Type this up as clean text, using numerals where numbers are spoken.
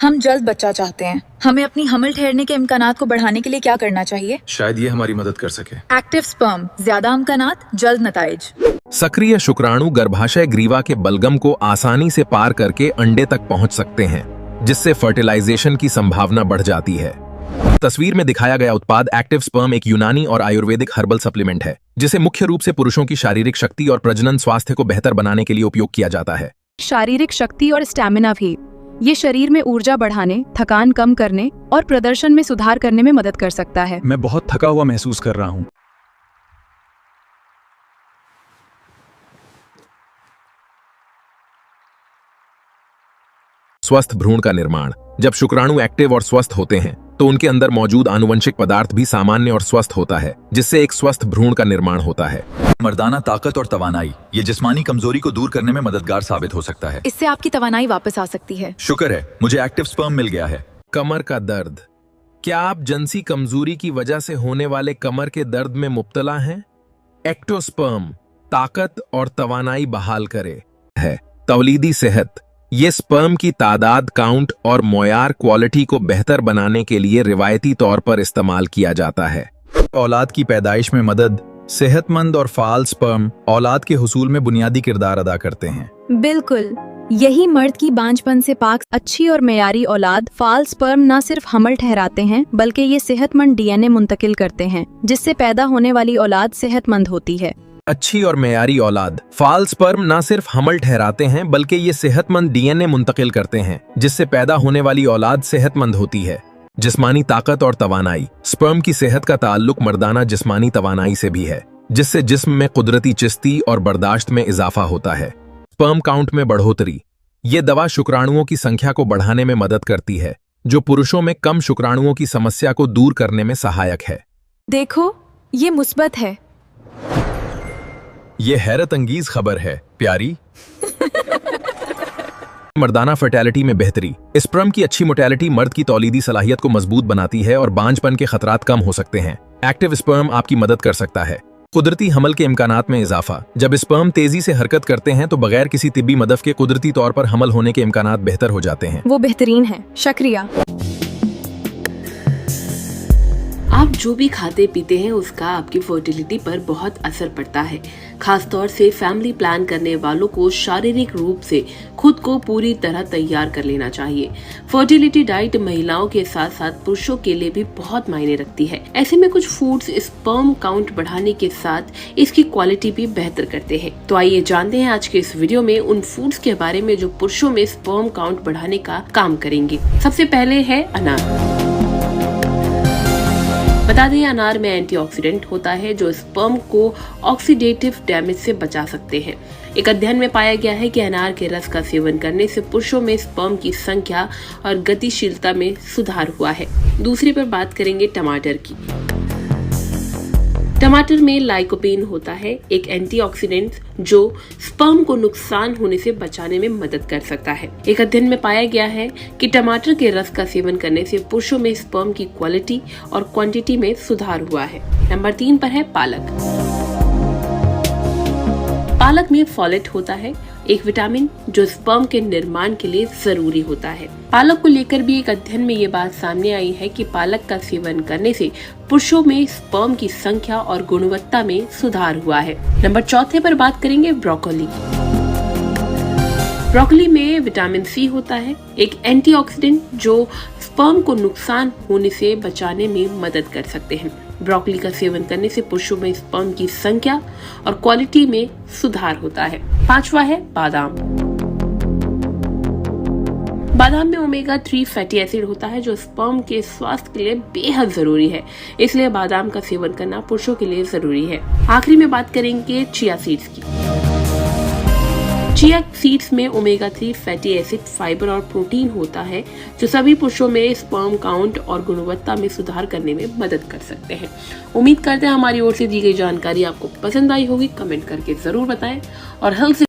हम जल्द बच्चा चाहते हैं। हमें अपनी हमल ठहरने के इम्कानात को बढ़ाने के लिए क्या करना चाहिए? शायद ये हमारी मदद कर सके। एक्टिव स्पर्म, ज्यादा इम्कानात, जल्द नताइज। सक्रिय शुक्राणु गर्भाशय ग्रीवा के बलगम को आसानी से पार करके अंडे तक पहुंच सकते हैं, जिससे फर्टिलाइजेशन की संभावना बढ़ जाती है। तस्वीर में दिखाया गया उत्पाद एक्टिव स्पर्म एक यूनानी और आयुर्वेदिक हर्बल सप्लीमेंट है, जिसे मुख्य रूप से पुरुषों की शारीरिक शक्ति और प्रजनन स्वास्थ्य को बेहतर बनाने के लिए उपयोग किया जाता है। शारीरिक शक्ति और स्टैमिना भी। ये शरीर में ऊर्जा बढ़ाने, थकान कम करने और प्रदर्शन में सुधार करने में मदद कर सकता है। मैं बहुत थका हुआ महसूस कर रहा हूँ। स्वस्थ भ्रूण का निर्माण। जब शुक्राणु एक्टिव और स्वस्थ होते हैं तो उनके अंदर मौजूद आनुवंशिक पदार्थ भी सामान्य और स्वस्थ होता है, जिससे एक स्वस्थ भ्रूण का निर्माण होता है। मर्दाना ताकत और तवानाई, ये जिस्मानी कमजोरी को दूर करने में मददगार साबित हो सकता है। इससे आपकी तवानाई वापस आ सकती है। शुक्र है मुझे एक्टिव स्पर्म मिल गया है। कमर का दर्द। क्या आप जिनसी कमजोरी की वजह से होने वाले कमर के दर्द में मुब्तला हैं? एक्टोस्पर्म ताकत और तवानाई बहाल करे है। तौलीदी सेहत। ये स्पर्म की तादाद, काउंट और मोयार क्वालिटी को बेहतर बनाने के लिए रिवायती तौर पर इस्तेमाल किया जाता है। औलाद की पैदाइश में मदद। सेहतमंद और फाल स्पर्म औलाद के हुसूल में बुनियादी किरदार अदा करते हैं। बिल्कुल, यही मर्द की बांझपन से पाक अच्छी और मेयारी औलाद फाल स्पर्म न सिर्फ हमल ठहराते हैं, बल्कि ये सेहतमंद डीएनए मुंतकिल करते हैं, जिससे पैदा होने वाली औलाद सेहतमंद होती है। अच्छी और मेयारी औलाद फाल स्पर्म न सिर्फ हमल ठहराते हैं, बल्कि ये सेहतमंद डीएनए मुंतकिल करते हैं, जिससे पैदा होने वाली औलाद सेहतमंद होती है। जिस्मानी ताकत और तवानाई। स्पर्म की सेहत का ताल्लुक मर्दाना जिस्मानी तवानाई से भी है, जिससे जिस्म में कुदरती चुस्ती और बर्दाश्त में इजाफा होता है। स्पर्म काउंट में बढ़ोतरी। ये दवा शुक्राणुओं की संख्या को बढ़ाने में मदद करती है, जो पुरुषों में कम शुक्राणुओं की समस्या को दूर करने में सहायक है। देखो, ये मुस्बत है। ये हैरत अंगीज खबर है प्यारी। मर्दाना फर्टिलिटी में बेहतरी। स्पर्म की अच्छी मोटेलिटी मर्द की तौलीदी सलाहियत को मजबूत बनाती है और बांझपन के खतरात कम हो सकते हैं। एक्टिव स्पर्म आपकी मदद कर सकता है। कुदरती हमल के इम्कानात में इजाफा। जब स्पर्म तेजी से हरकत करते हैं तो बगैर किसी तिब्बी मदद के कुदरती तौर पर हमल होने के इम्कानात बेहतर हो जाते हैं। वो बेहतरीन है। शुक्रिया। आप जो भी खाते पीते हैं उसका आपकी फर्टिलिटी पर बहुत असर पड़ता है। खासतौर से फैमिली प्लान करने वालों को शारीरिक रूप से खुद को पूरी तरह तैयार कर लेना चाहिए। फर्टिलिटी डाइट महिलाओं के साथ साथ पुरुषों के लिए भी बहुत मायने रखती है। ऐसे में कुछ फूड्स स्पर्म काउंट बढ़ाने के साथ इसकी क्वालिटी भी बेहतर करते हैं। तो आइए जानते हैं आज के इस वीडियो में उन फूड्स के बारे में जो पुरुषों में स्पर्म काउंट बढ़ाने का काम करेंगे। सबसे पहले है अनार। बता दें अनार में एंटीऑक्सीडेंट होता है जो स्पर्म को ऑक्सीडेटिव डैमेज से बचा सकते हैं। एक अध्ययन में पाया गया है कि अनार के रस का सेवन करने से पुरुषों में स्पर्म की संख्या और गतिशीलता में सुधार हुआ है। दूसरी पर बात करेंगे टमाटर की। टमाटर में लाइकोपीन होता है, एक एंटीऑक्सीडेंट जो स्पर्म को नुकसान होने से बचाने में मदद कर सकता है। एक अध्ययन में पाया गया है कि टमाटर के रस का सेवन करने से पुरुषों में स्पर्म की क्वालिटी और क्वांटिटी में सुधार हुआ है। नंबर 3 पर है पालक। पालक में फोलेट होता है, एक विटामिन जो स्पर्म के निर्माण के लिए जरूरी होता है। पालक को लेकर भी एक अध्ययन में ये बात सामने आई है कि पालक का सेवन करने से पुरुषों में स्पर्म की संख्या और गुणवत्ता में सुधार हुआ है। नंबर 4 पर बात करेंगे ब्रोकोली। ब्रोकोली में विटामिन सी होता है, एक एंटीऑक्सीडेंट जो स्पर्म को नुकसान होने से बचाने में मदद कर सकते हैं। ब्रोकोली का सेवन करने से पुरुषों में स्पर्म की संख्या और क्वालिटी में सुधार होता है। 5वां है बादाम। बादाम में ओमेगा 3 फैटी एसिड होता है जो स्पर्म के स्वास्थ्य के लिए बेहद जरूरी है, इसलिए बादाम का सेवन करना पुरुषों के लिए जरूरी है। आखिरी में बात करेंगे चिया सीड्स की। चिया सीड्स में ओमेगा 3 फैटी एसिड, फाइबर और प्रोटीन होता है जो सभी पुरुषों में स्पर्म काउंट और गुणवत्ता में सुधार करने में मदद कर सकते हैं। उम्मीद करते हैं हमारी ओर से दी गई जानकारी आपको पसंद आई होगी। कमेंट करके जरूर बताएं और हेल्थ